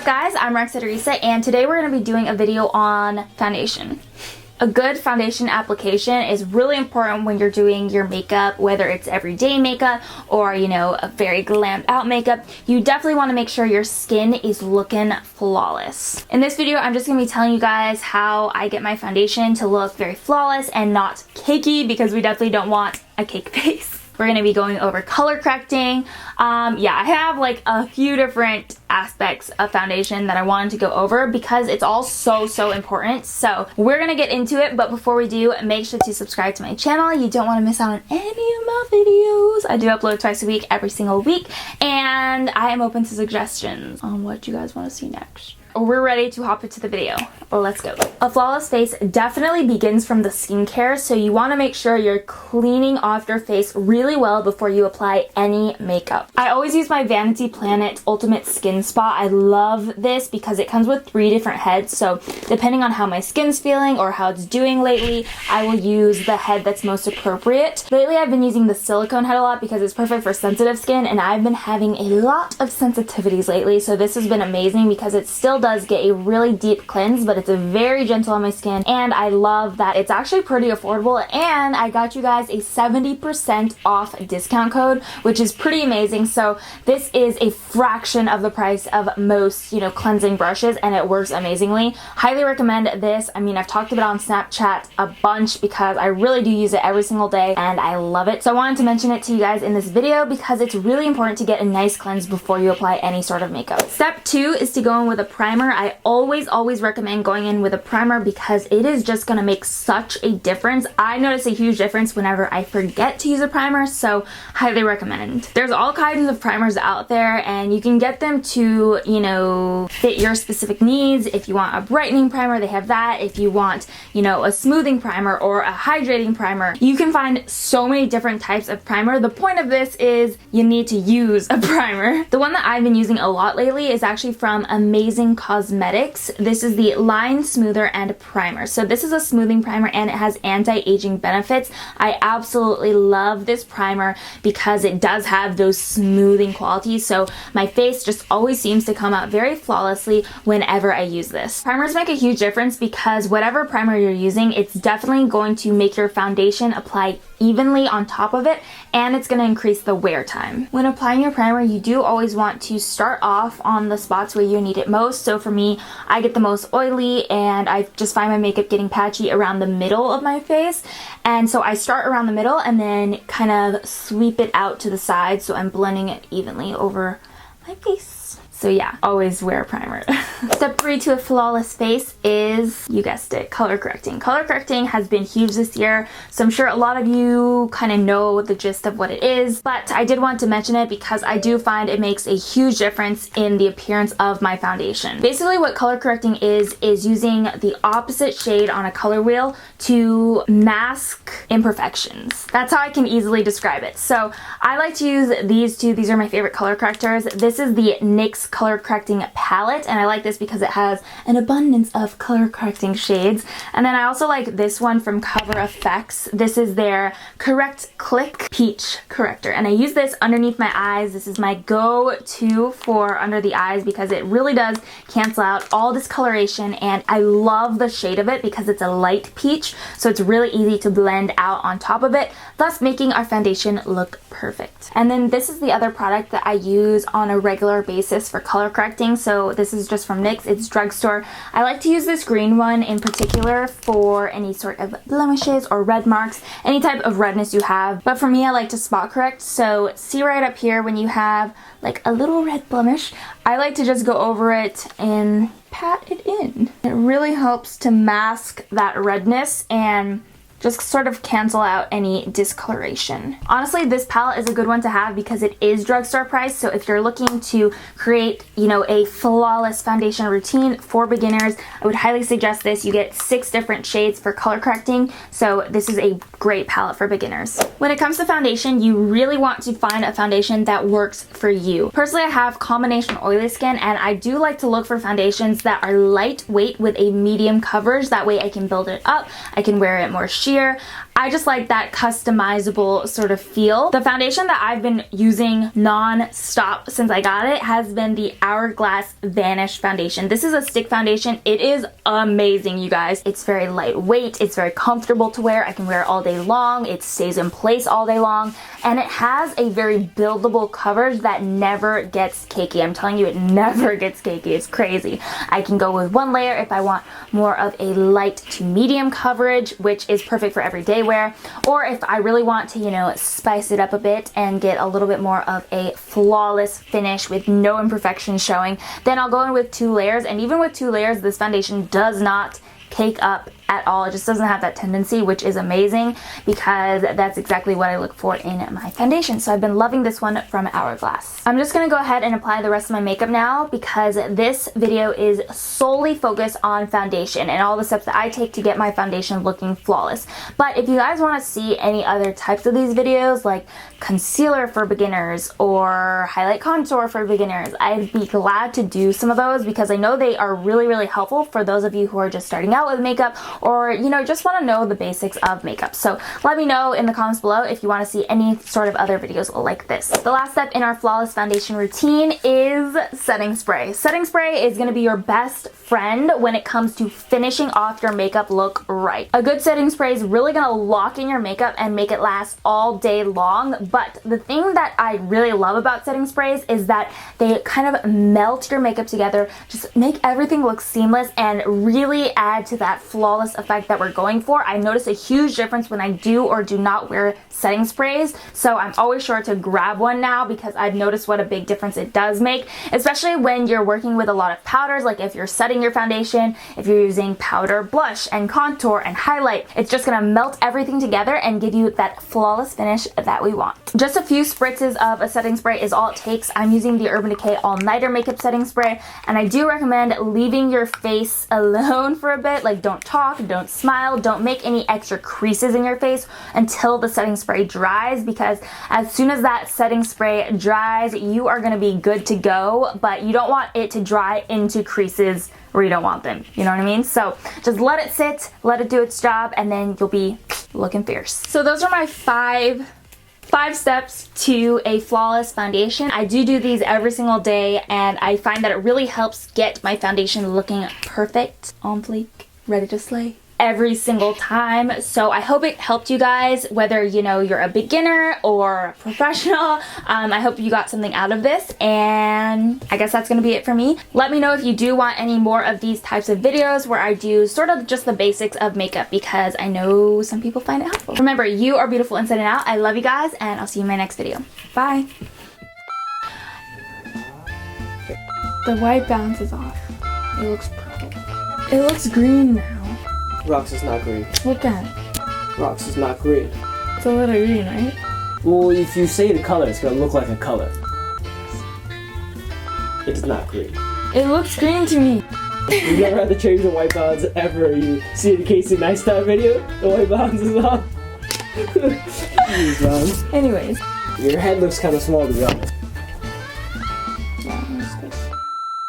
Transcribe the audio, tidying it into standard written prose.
guys? I'm Roxette Arisa, and today we're going to be doing a video on foundation. A good foundation application is really important when you're doing your makeup, whether it's everyday makeup or, you know, a very glammed out makeup. You definitely want to make sure your skin is looking flawless. In this video, I'm just going to be telling you guys how I get my foundation to look very flawless and not cakey, because we definitely don't want a cake face. We're going to be going over color correcting. Yeah, I have like a few different aspects of foundation that I wanted to go over because it's all so important. So we're going to get into it, but before we do, make sure to subscribe to my channel. You don't want to miss out on any of my videos. I do upload twice a week, every single week, and I am open to suggestions on what you guys want to see next. We're ready to hop into the video. Let's go. A flawless face definitely begins from the skincare, so you want to make sure you're cleaning off your face really well before you apply any makeup. I always use my Vanity Planet Ultimate Skin Spa. I love this because it comes with 3 different heads, so depending on how my skin's feeling or how it's doing lately, I will use the head that's most appropriate. Lately I've been using the silicone head a lot because it's perfect for sensitive skin, and I've been having a lot of sensitivities lately, so this has been amazing because it still does get a really deep cleanse, but it's very gentle on my skin, and I love that it's actually pretty affordable. And I got you guys a 70% off discount code, which is pretty amazing. So this is a fraction of the price of most, you know, cleansing brushes, and it works amazingly. Highly recommend this. I mean, I've talked about it on Snapchat a bunch because I really do use it every single day and I love it. So I wanted to mention it to you guys in this video because it's really important to get a nice cleanse before you apply any sort of makeup. Step 2 is to go in with a primer. I always recommend going in with a primer because it is just going to make such a difference. I notice a huge difference whenever I forget to use a primer, so highly recommend. There's all kinds of primers out there, and you can get them to, you know, fit your specific needs. If you want a brightening primer, they have that. If you want, you know, a smoothing primer or a hydrating primer, you can find so many different types of primer. The point of this is you need to use a primer. The one that I've been using a lot lately is actually from Amazing Cosmetics. This is the Line Smoother and Primer. So this is a smoothing primer and it has anti-aging benefits. I absolutely love this primer because it does have those smoothing qualities. So my face just always seems to come out very flawlessly whenever I use this. Primers make a huge difference because whatever primer you're using, it's definitely going to make your foundation apply evenly on top of it, and it's going to increase the wear time. When applying your primer, you do always want to start off on the spots where you need it most. So for me, I get the most oily and I just find my makeup getting patchy around the middle of my face, and so I start around the middle and then kind of sweep it out to the side so I'm blending it evenly over my face. So yeah, always wear a primer. Step 3 to a flawless face is, you guessed it, color correcting. Color correcting has been huge this year, so I'm sure a lot of you kind of know the gist of what it is, but I did want to mention it because I do find it makes a huge difference in the appearance of my foundation. Basically what color correcting is using the opposite shade on a color wheel to mask imperfections. That's how I can easily describe it. So I like to use these two. These are my favorite color correctors. This is the NYX color correcting palette, and I like this because it has an abundance of color correcting shades. And then I also like this one from CoverFX. This is their Correct Click Peach Corrector, and I use this underneath my eyes. This is my go-to for under the eyes because it really does cancel out all discoloration, and I love the shade of it because it's a light peach, so it's really easy to blend out on top of it, thus making our foundation look perfect. And then this is the other product that I use on a regular basis for color correcting. So this is just from NYX. It's drugstore. I like to use this green one in particular for any sort of blemishes or red marks, any type of redness you have. But for me, I like to spot correct. So see right up here when you have like a little red blemish, I like to just go over it and pat it in. It really helps to mask that redness and just sort of cancel out any discoloration. Honestly, this palette is a good one to have because it is drugstore price, so if you're looking to create, you know, a flawless foundation routine for beginners, I would highly suggest this. You get 6 different shades for color correcting, so this is a great palette for beginners. When it comes to foundation, you really want to find a foundation that works for you. Personally, I have combination oily skin, and I do like to look for foundations that are lightweight with a medium coverage. That way I can build it up, I can wear it more sheer. I just like that customizable sort of feel. The foundation that I've been using non-stop since I got it has been the Hourglass Vanish foundation. This is a stick foundation. It is amazing, you guys. It's very lightweight. It's very comfortable to wear. I can wear it all day long. It stays in place all day long. And it has a very buildable coverage that never gets cakey. I'm telling you, it never gets cakey. It's crazy. I can go with one layer if I want more of a light to medium coverage, which is perfect for everyday wear. Or if I really want to, you know, spice it up a bit and get a little bit more of a flawless finish with no imperfections showing, then I'll go in with 2 layers. And even with 2 layers, this foundation does not cake up at all. It just doesn't have that tendency, which is amazing because that's exactly what I look for in my foundation. So I've been loving this one from Hourglass. I'm just gonna go ahead and apply the rest of my makeup now because this video is solely focused on foundation and all the steps that I take to get my foundation looking flawless. But if you guys want to see any other types of these videos, like concealer for beginners or highlight contour for beginners, I'd be glad to do some of those because I know they are really, really helpful for those of you who are just starting out with makeup or, you know, just want to know the basics of makeup. So let me know in the comments below if you want to see any sort of other videos like this. The last step in our flawless foundation routine is setting spray. Setting spray is going to be your best friend when it comes to finishing off your makeup look right. A good setting spray is really going to lock in your makeup and make it last all day long. But the thing that I really love about setting sprays is that they kind of melt your makeup together, just make everything look seamless and really add to that flawless effect that we're going for. I notice a huge difference when I do or do not wear setting sprays, so I'm always sure to grab one now because I've noticed what a big difference it does make, especially when you're working with a lot of powders. Like if you're setting your foundation, if you're using powder, blush, and contour and highlight, it's just gonna melt everything together and give you that flawless finish that we want. Just a few spritzes of a setting spray is all it takes. I'm using the Urban Decay All Nighter Makeup Setting Spray, and I do recommend leaving your face alone for a bit. Like, don't talk, don't smile, don't make any extra creases in your face until the setting spray dries, because as soon as that setting spray dries, you are going to be good to go, but you don't want it to dry into creases where you don't want them. You know what I mean? So just let it sit, let it do its job, and then you'll be looking fierce. So those are my five steps to a flawless foundation. I do these every single day, and I find that it really helps get my foundation looking perfect, on fleek, ready to slay every single time. So I hope it helped you guys, whether you know you're a beginner or a professional. I hope you got something out of this, and I guess that's gonna be it for me. Let me know if you do want any more of these types of videos where I do sort of just the basics of makeup, because I know some people find it helpful. Remember, you are beautiful inside and out. I love you guys, and I'll see you in my next video. Bye. The white balance is off. It looks perfect. It looks green now. Rox is not green. Look at it. Rox is not green. It's a little green, right? Well, if you say the color, it's gonna look like a color. It is not green. It looks green to me. You never had to change the white balance ever. You see the Casey Neistat video? The white balance is off. Jeez, man. Anyways. Your head looks kind of small, to be honest.